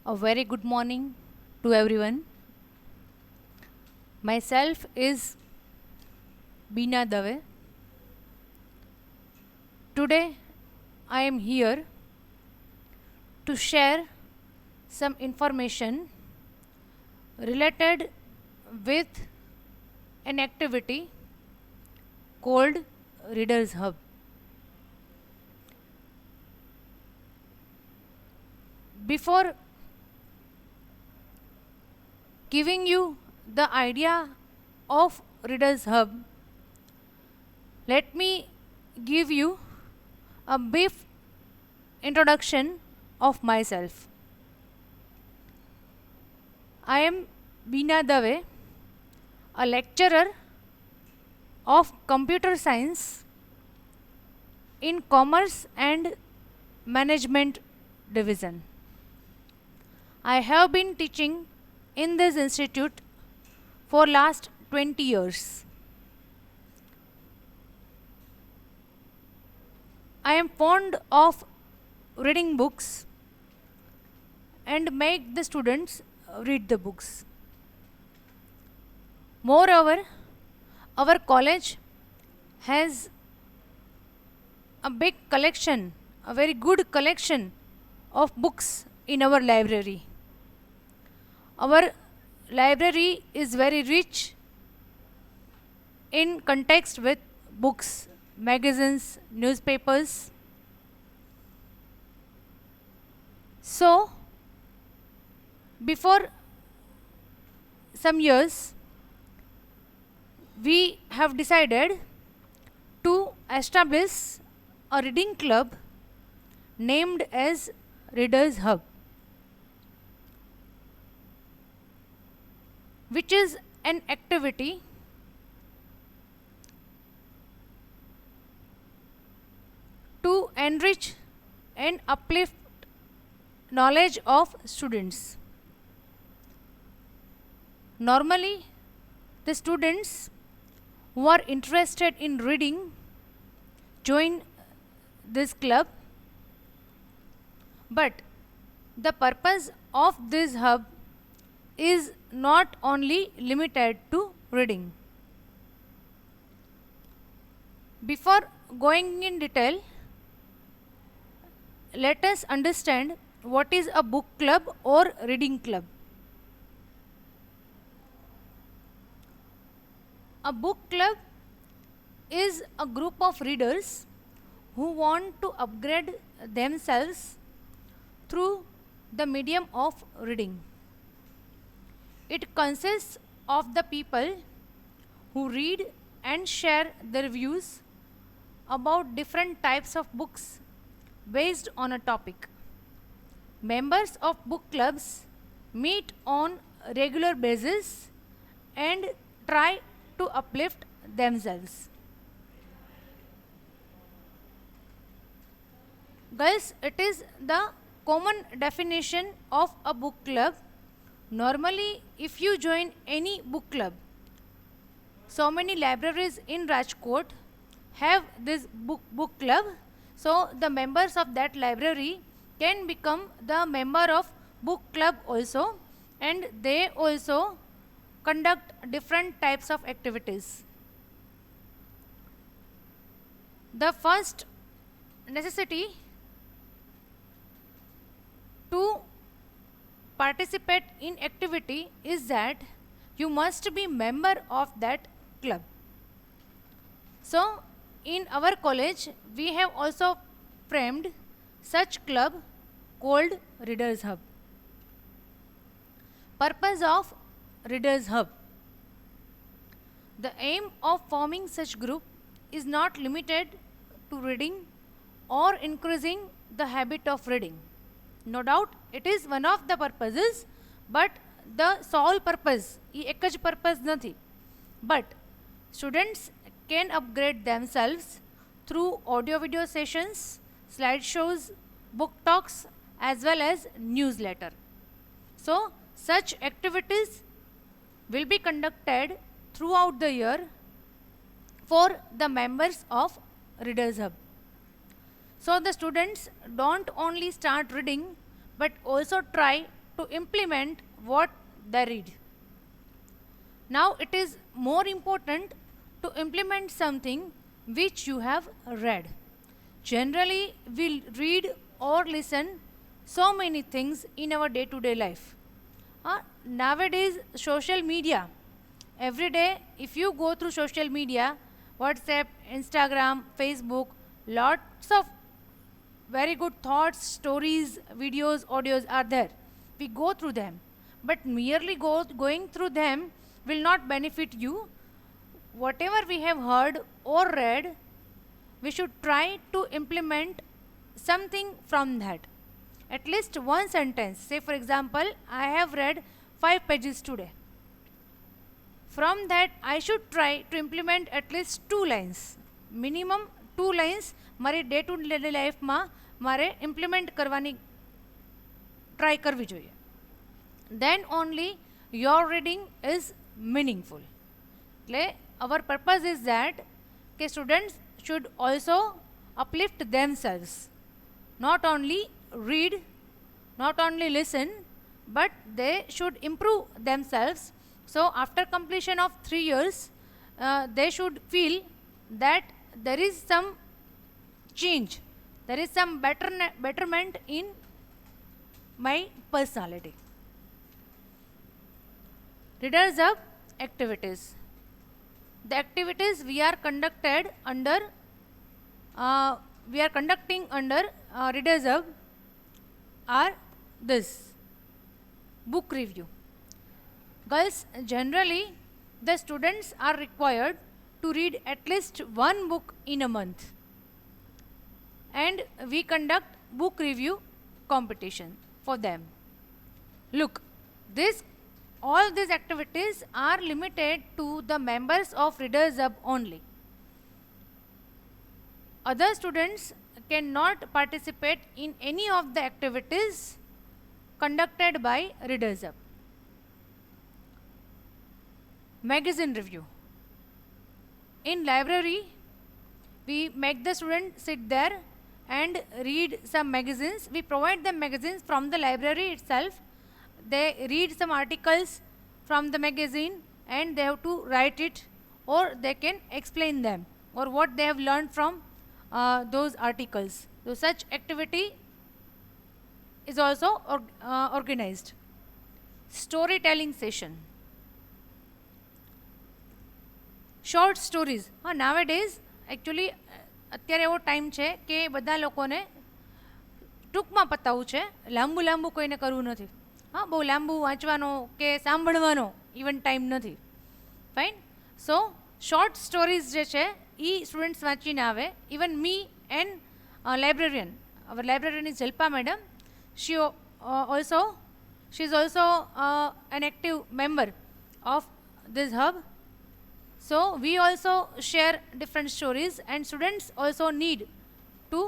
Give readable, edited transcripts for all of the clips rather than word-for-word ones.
A very good morning to everyone. Myself is Beena Dave. Today I am here to share some information related with an activity called Reader's Hub. Before giving you the idea of Reader's Hub, let me give you a brief introduction of myself. I am Beena Dave, a lecturer of computer science in commerce and management division. I have been teaching in this institute for last 20 years. I am fond of reading books and make the students read the books. Moreover, our college has a big collection, a very good collection of books in our library. Our library is very rich in context with books, magazines, newspapers. So, before some years, we have decided to establish a reading club named as Reader's Hub, which is an activity to enrich and uplift knowledge of students. Normally, the students who are interested in reading join this club, but the purpose of this hub is not only limited to reading. Before going in detail, let us understand what is a book club or reading club. A book club is a group of readers who want to upgrade themselves through the medium of reading. It consists of the people who read and share their views about different types of books based on a topic. Members of book clubs meet on a regular basis and try to uplift themselves. Guys, it is the common definition of a book club. Normally, if you join any book club, so many libraries in Rajkot have this book club. So, the members of that library can become the member of book club also, and they also conduct different types of activities. The first necessity to participate in activity is that you must be member of that club. So, in our college, we have also framed such club called Reader's Hub. Purpose of Reader's Hub. The aim of forming such group is not limited to reading or increasing the habit of reading. No doubt, it is one of the purposes, but the sole purpose, एक જ purpose નથી. But students can upgrade themselves through audio-video sessions, slideshows, book talks, as well as newsletter. So, such activities will be conducted throughout the year for the members of Reader's Hub. So the students don't only start reading but also try to implement what they read. Now it is more important to implement something which you have read. Generally, we read or listen so many things in our day-to-day life. Nowadays, social media, every day if you go through social media, WhatsApp, Instagram, Facebook, lots of very good thoughts, stories, videos, audios are there. We go through them. But merely going through them will not benefit you. Whatever we have heard or read, we should try to implement something from that. At least one sentence. Say for example, I have read 5 pages today. From that, I should try to implement at least 2 lines. Minimum 2 lines મારી day to day લાઈફમાં મારે implement કરવાની try કરવી જોઈએ. Then only your reading is meaningful. એટલે our purpose is that કે students should also uplift themselves. Not only read, not only listen, but they should improve themselves. So after completion of 3 years, they should feel that there is some change, there is some betterment in my personality. Readers Hub activities. The activities we are conducting under Readers Hub are this: book review. Girls, generally the students are required to read at least 1 book in a month, and we conduct book review competition for them. Look, all these activities are limited to the members of Readers Hub only. Other students cannot participate in any of the activities conducted by Readers Hub. Magazine review. In library, we make the student sit there and read some magazines. We provide them magazines from the library itself. They read some articles from the magazine and they have to write it, or they can explain them, or what they have learned from those articles. So such activity is also organized. Storytelling session. Short stories. Nowadays, actually, અત્યારે એવો time છે કે બધા લોકોને ટૂંકમાં પતાવવું છે, લાંબુ કોઈને કરવું નથી. બહુ લાંબુ વાંચવાનો કે સાંભળવાનો ઇવન ટાઈમ નથી. ફાઇન. સો શોર્ટ સ્ટોરીઝ જે છે એ સ્ટુડન્ટ્સ વાંચીને આવે. Even me and librarian, our librarian is Jalpa madam, she is also an active member of this hub. So we also share different stories, and students also need to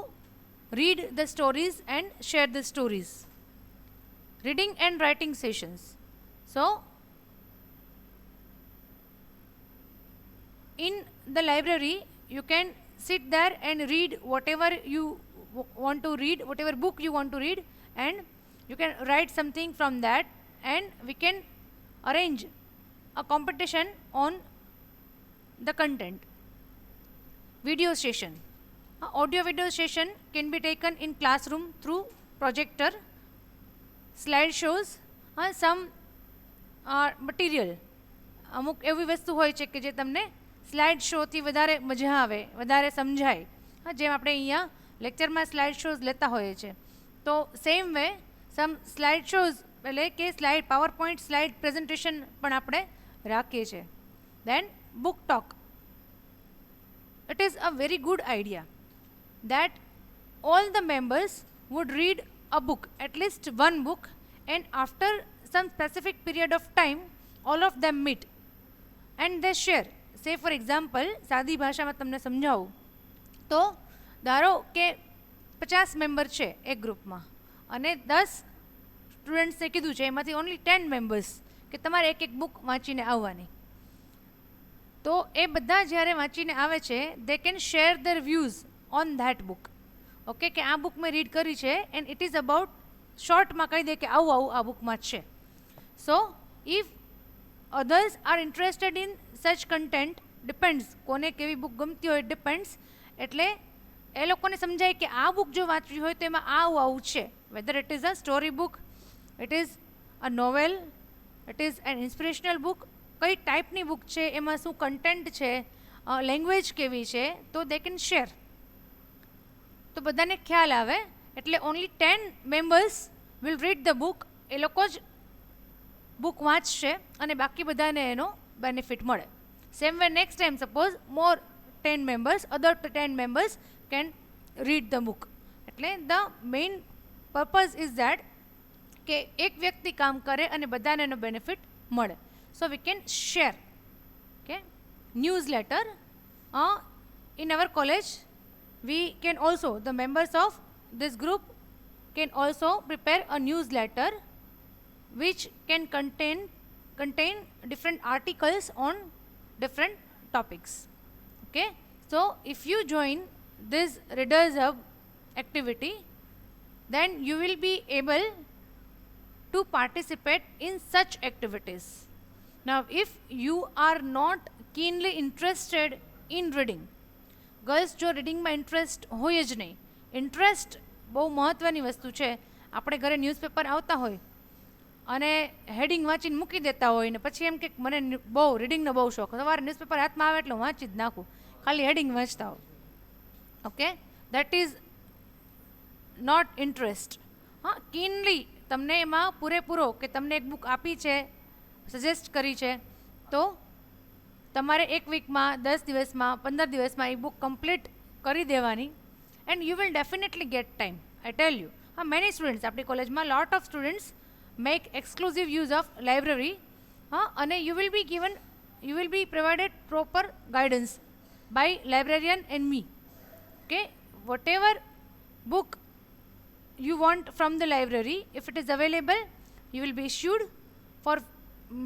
read the stories and share the stories. Reading and writing sessions. So in the library, you can sit there and read whatever you want to read, whatever book you want to read, and you can write something from that, and we can arrange a competition on the content. Video session. Audio video session can be taken in classroom through projector, slideshows, some material. અમુક એવી વસ્તુ હોય છે કે જે તમને slide શોથી વધારે મજા આવે, વધારે સમજાય. જેમ આપણે અહીંયા લેક્ચરમાં સ્લાઇડ શોઝ લેતા હોઈએ છીએ, તો સેમ વે સમ સ્લાઇડ શોઝ એટલે કે slide power point slide presentation પણ આપણે રાખીએ છીએ. દેન book talk. It is a very good idea that all the members would read a book, at least 1 book, and after some specific period of time, all of them meet and they share. Say for example, સાદી ભાષામાં તમને સમજાવું તો ધારો કે 50 member છે એક ગ્રુપમાં, અને 10 સ્ટુડન્ટ્સે કીધું છે એમાંથી ઓનલી 10 મેમ્બર્સ કે તમારે એક બુક વાંચીને આવવાની. તો એ બધા જ્યારે વાંચીને આવે છે, they can share there views on that book. Okay, કે આ બુક મેં રીડ કરી છે એન્ડ ઇટ ઇઝ અબાઉટ શોર્ટમાં કહી દે કે આવું આવું આ બુકમાં છે. સો if others are interested in such content, depends કોને કેવી બુક ગમતી હોય, ડિપેન્ડ્સ. એટલે એ લોકોને સમજાય કે આ બુક જો વાંચવી હોય તો એમાં આવું આવું છે, weather it is a story book, it is a novel, it is an inspirational book, કઈ ટાઈપની બુક છે, એમાં શું કન્ટેન્ટ છે, લેંગ્વેજ કેવી છે, તો દે કેન શેર. તો બધાને ખ્યાલ આવે. એટલે only 10 members will read the book, એ લોકો જ બુક વાંચશે અને બાકી બધાને એનો બેનિફિટ મળે. Same way next time suppose more 10 members, other 10 members can read the book. એટલે the main purpose is that કે એક વ્યક્તિ કામ કરે અને બધાને એનો બેનિફિટ મળે. So we can share. Okay, newsletter in our college we can also, the members of this group can also prepare a newsletter which can contain different articles on different topics. Okay, so if you join this Readers Hub activity, then you will be able to participate in such activities. Now if you are not keenly interested in reading, girls જો રીડિંગમાં interest હોય જ નહીં, interest બહુ મહત્ત્વની વસ્તુ છે. આપણે ઘરે ન્યૂઝપેપર આવતા હોય અને હેડિંગ વાંચીને મૂકી દેતા હોય ને પછી એમ કે મને બહુ રીડિંગનો બહુ શોખ, સવારે ન્યૂઝપેપર હાથમાં આવે એટલે હું વાંચી જ નાખું, ખાલી હેડિંગ વાંચતા હો. Okay, that is not interest. હા, કીનલી તમને એમાં પૂરેપૂરો કે તમને એક બુક આપી છે, સજેસ્ટ કરી છે, તો તમારે એક વીકમાં, 10 દિવસમાં, 15 દિવસમાં એ બુક કમ્પ્લીટ કરી દેવાની. And you will definitely get time, I tell you. હા, મેની સ્ટુડન્ટ્સ આપણી કોલેજમાં, lot of students make exclusive use of library, and you will be provided proper guidance by librarian and me. Okay, whatever book you want from the library, if it is available, you will be issued for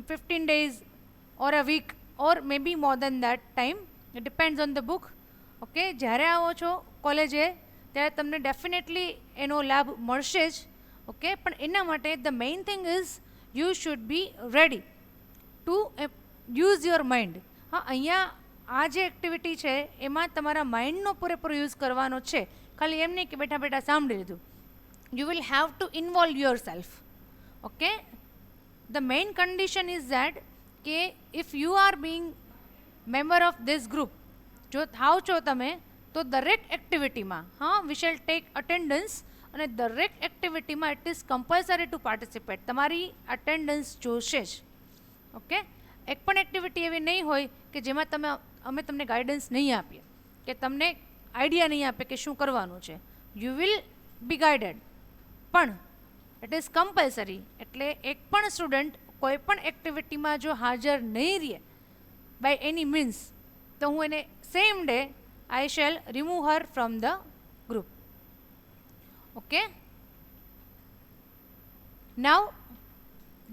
15 days or a week or maybe more than that time. It depends on the book. Okay, જ્યારે આવો છો કોલેજે ત્યારે તમને definitely એનો લાભ મળશે જ. ઓકે, પણ એના માટે the main thing is you should be ready to use your mind. હા, અહીંયા આ જે એક્ટિવિટી છે એમાં તમારા માઇન્ડનો પૂરેપૂરો યુઝ કરવાનો છે, ખાલી એમ નહીં કે બેઠા બેઠા સાંભળી લીધું. You will have to involve yourself. Okay, the main condition is that કે if you are being member of this group, જો થાવ છો તમે, તો દરેક એક્ટિવિટીમાં વી શેલ ટેક અટેન્ડન્સ, અને દરેક એક્ટિવિટીમાં it is compulsory to participate. તમારી અટેન્ડન્સ જોશે જ. ઓકે, એક પણ એક્ટિવિટી એવી નહીં હોય કે જેમાં અમે તમને ગાઈડન્સ નહીં આપીએ કે તમને આઈડિયા નહીં આપે કે શું કરવાનું છે. યુ વિલ બી ગાઈડેડ, પણ ઇટ ઇઝ કમ્પલસરી. એટલે એક પણ સ્ટુડન્ટ કોઈ પણ એક્ટિવિટીમાં જો હાજર નહીં રહે બાય એની મીન્સ, તો હું એને same day I shall remove her from the group. Okay, now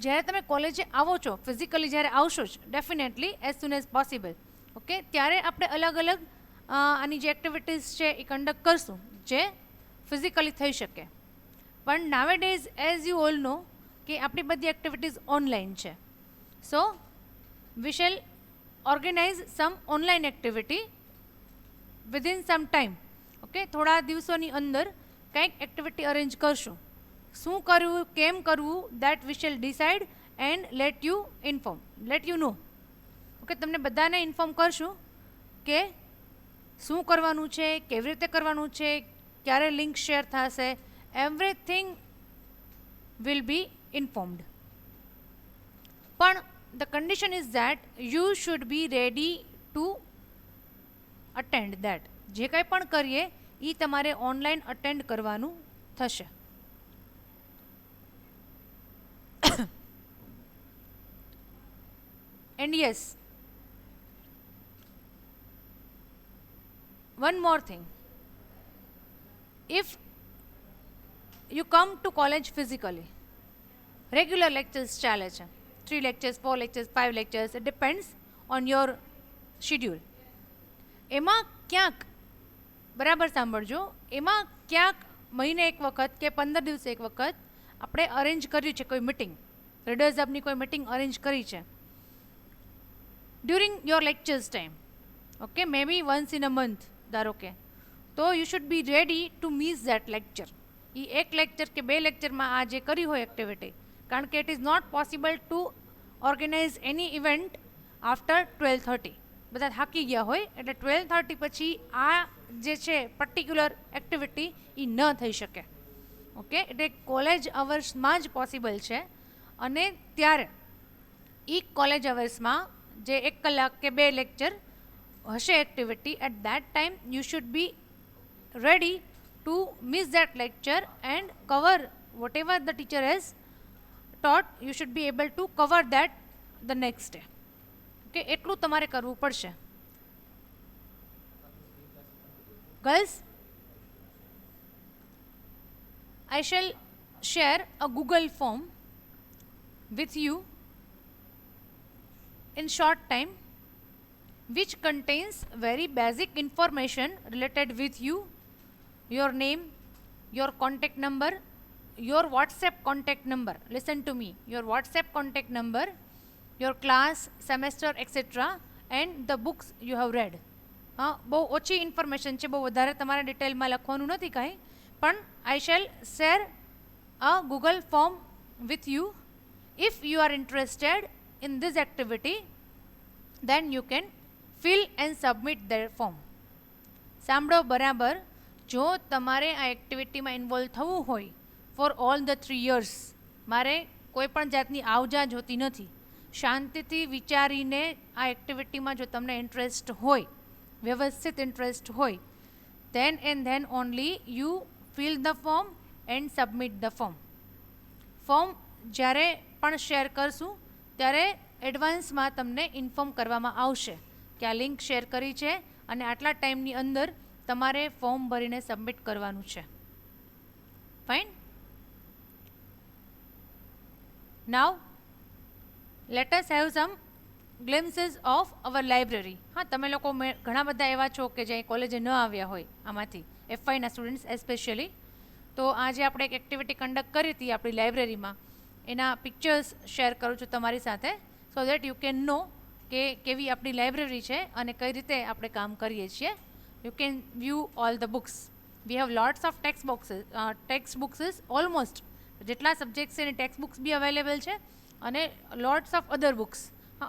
જ્યારે તમે કોલેજે આવો છો, ફિઝિકલી જ્યારે આવશો જ definitely as soon as possible. Okay, ત્યારે આપણે અલગ અલગ આની જે એક્ટિવિટીઝ છે એ કન્ડક્ટ કરશું જે ફિઝિકલી થઈ શકે. પણ nowadays as you all know કે આપણી બધી એક્ટિવિટીઝ ઓનલાઈન છે. So we shall organise some online activity within some time. Okay, થોડા દિવસોની અંદર કંઈક એક્ટિવિટી અરેન્જ કરશું. શું કરવું, કેમ કરવું, that we shall decide and let you know. Okay, તમને બધાને ઇન્ફોર્મ કરશું કે શું કરવાનું છે, કેવી રીતે કરવાનું છે, ક્યારે લિંક શેર થશે, એવરીથિંગ વિલ બી ઇન્ફોર્મ્ડ. પણ the condition is that you should be ready to attend that. જે કંઈ પણ કરીએ એ તમારે ઓનલાઈન અટેન્ડ કરવાનું થશે. And yes, one more thing, if you come to college physically, regular lectures ચાલે છે, 3 lectures, 4 lectures, 5 lectures, it depends on your schedule. એમાં ક્યાંક, બરાબર સાંભળજો, એમાં ક્યાંક મહિને એક વખત કે 15 દિવસે એક વખત આપણે અરેન્જ કર્યું છે કોઈ મિટિંગ, રીડર્સ હબની કોઈ મિટિંગ અરેન્જ કરી છે during your lectures time, okay, may be once in a month ધારો કે, તો you should be ready to miss that lecture. એ એક લેક્ચર કે બે લેક્ચરમાં આ જે કરી હોય એક્ટિવિટી, કારણ કે it is not possible to organize any event after 12:30. બધા થાકી ગયા હોય એટલે 12:30 પછી આ જે છે પર્ટિક્યુલર એક્ટિવિટી એ ન થઈ શકે. ઓકે, એટલે કોલેજ અવર્સમાં જ પોસિબલ છે. અને ત્યારે એ કોલેજ અવર્સમાં જે 1 કલાક કે 2 લેક્ચર હશે activity, at that time you should be ready to miss that lecture and cover whatever the teacher has taught. You should be able to cover that the next day. Okay, એટલું તમારે કરવું પડશે. Girls, I shall share a Google form with you in short time, which contains very basic information related with you, your name, your contact number, your WhatsApp contact number. Listen to me. Your WhatsApp contact number, your class, semester, etc. and the books you have read. બહુ ઓછી information છે, બહુ વધારે તમારે ડિટેલમાં લખવાનું નથી કાંઈ, પણ I shall share a Google form with you. If you are interested in this activity, then you can fill and submit their form. સાંભળો બરાબર, જો તમારે આ એક્ટિવિટીમાં ઇન્વોલ્વ થવું હોય ફોર ઓલ ધ 3 years, મારે કોઈ પણ જાતની આવજા જોતી નથી. શાંતિથી વિચારીને આ એક્ટિવિટીમાં જો તમને ઇન્ટરેસ્ટ હોય, વ્યવસ્થિત ઇન્ટરેસ્ટ હોય, then and then only you fill the form and submit the form. Form જ્યારે પણ શેર કરશું ત્યારે એડવાન્સમાં તમને ઇન્ફોર્મ કરવામાં આવશે કે આ લિંક શેર કરી છે અને આટલા ટાઈમની અંદર તમારે ફોર્મ ભરીને સબમિટ કરવાનું છે. Fine. Now let us have some glimpses of our library. હા, તમે લોકો ઘણા બધા એવા છો કે જે કોલેજે ન આવ્યા હોય, આમાંથી FYના સ્ટુડન્ટ્સ એસ્પેશિયલી. તો આજે આપણે એક એક્ટિવિટી કન્ડક્ટ કરી હતી આપણી લાઇબ્રેરીમાં, એના પિક્ચર્સ શેર કરું છું તમારી સાથે, so that you can no કે કેવી આપણી લાઇબ્રેરી છે અને કઈ રીતે આપણે કામ કરીએ છીએ. You can view all the books. We have lots of text books almost જેટલા સબ્જેક્ટ્સ છે એની ટેક્સ્ટ બુક્સ બી અવેલેબલ છે અને લોટ્સ ઓફ અધર બુક્સ,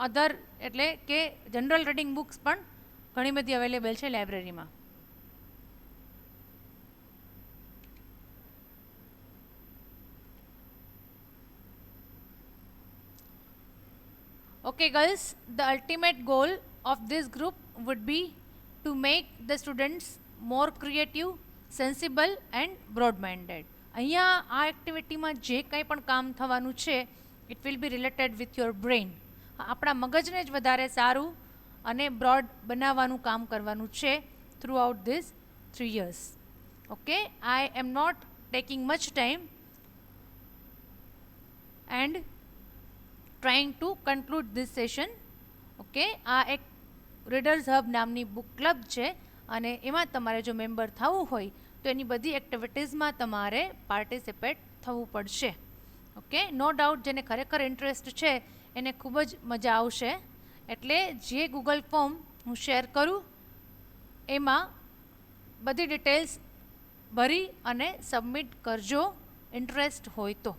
અધર એટલે કે જનરલ રીડિંગ બુક્સ પણ ઘણી બધી અવેલેબલ છે લાઇબ્રેરીમાં. Okay girls, the ultimate goal of this group would be to make the students more creative, sensible and broad-minded. અહીંયા આ એક્ટિવિટીમાં જે કંઈ પણ કામ થવાનું છે, it will be related with your brain. આપણા મગજને જ વધારે સારું અને બ્રોડ બનાવવાનું કામ કરવાનું છે throughout this 3 years. Okay, I am not taking much time and trying to conclude this session. Okay, આ એક રીડર્સ હબ નામની બુક ક્લબ છે અને એમાં તમારે જો મેમ્બર થવું હોય તો એની બધી એક્ટિવિટીઝમાં તમારે પાર્ટિસિપેટ થવું પડશે. ઓકે, નો ડાઉટ જેને ખરેખર ઇન્ટરેસ્ટ છે એને ખૂબ જ મજા આવશે. એટલે જે ગૂગલ ફોર્મ હું શેર કરું એમાં બધી ડિટેલ્સ ભરી અને સબમિટ કરજો ઇન્ટરેસ્ટ હોય તો.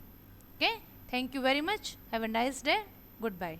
Okay, thank you very much. Have a nice day. Good bye.